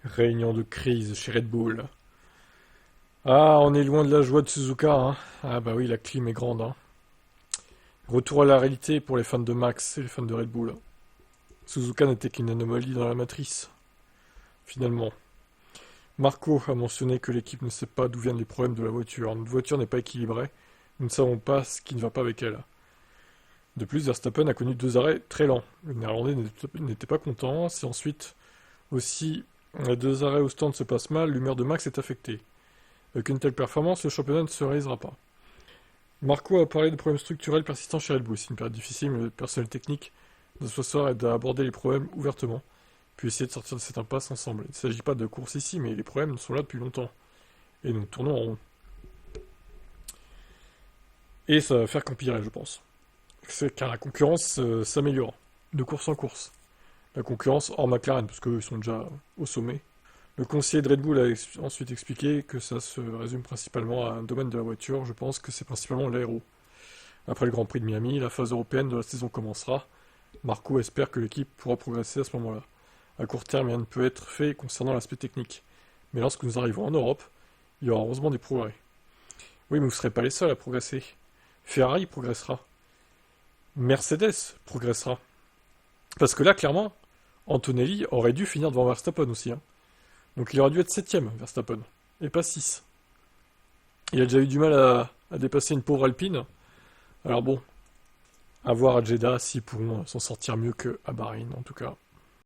Réunion de crise chez Red Bull. Ah, on est loin de la joie de Suzuka, hein. Ah bah oui, la clim est grande, hein. Retour à la réalité pour les fans de Max et les fans de Red Bull. Suzuka n'était qu'une anomalie dans la matrice, finalement. Marco a mentionné que l'équipe ne sait pas d'où viennent les problèmes de la voiture. Notre voiture n'est pas équilibrée. Nous ne savons pas ce qui ne va pas avec elle. De plus, Verstappen a connu 2 arrêts très lents. Le Néerlandais n'était pas content. Si ensuite aussi les 2 arrêts au stand se passent mal, l'humeur de Max est affectée. Avec une telle performance, le championnat ne se réalisera pas. Marco a parlé de problèmes structurels persistants chez Red Bull. C'est une période difficile, mais le personnel technique doit s'asseoir et d'aborder les problèmes ouvertement, puis essayer de sortir de cette impasse ensemble. Il ne s'agit pas de course ici, mais les problèmes sont là depuis longtemps. Et nous tournons en rond. Et ça va faire qu'empirer, je pense. Car la concurrence s'améliore, de course en course. La concurrence hors McLaren, parce qu'eux ils sont déjà au sommet. Le conseiller de Red Bull a ensuite expliqué que ça se résume principalement à un domaine de la voiture. Je pense que c'est principalement l'aéro. Après le Grand Prix de Miami, la phase européenne de la saison commencera. Marco espère que l'équipe pourra progresser à ce moment-là. À court terme, rien ne peut être fait concernant l'aspect technique. Mais lorsque nous arrivons en Europe, il y aura heureusement des progrès. Oui, mais vous ne serez pas les seuls à progresser. Ferrari progressera. Mercedes progressera. Parce que là, clairement, Antonelli aurait dû finir devant Verstappen aussi, hein. Donc il aurait dû être septième, Verstappen, et pas 6. Il a déjà eu du mal à dépasser une pauvre Alpine. Alors bon, à voir à Jeddah s'ils pourront s'en sortir mieux qu'à Bahreïn, en tout cas.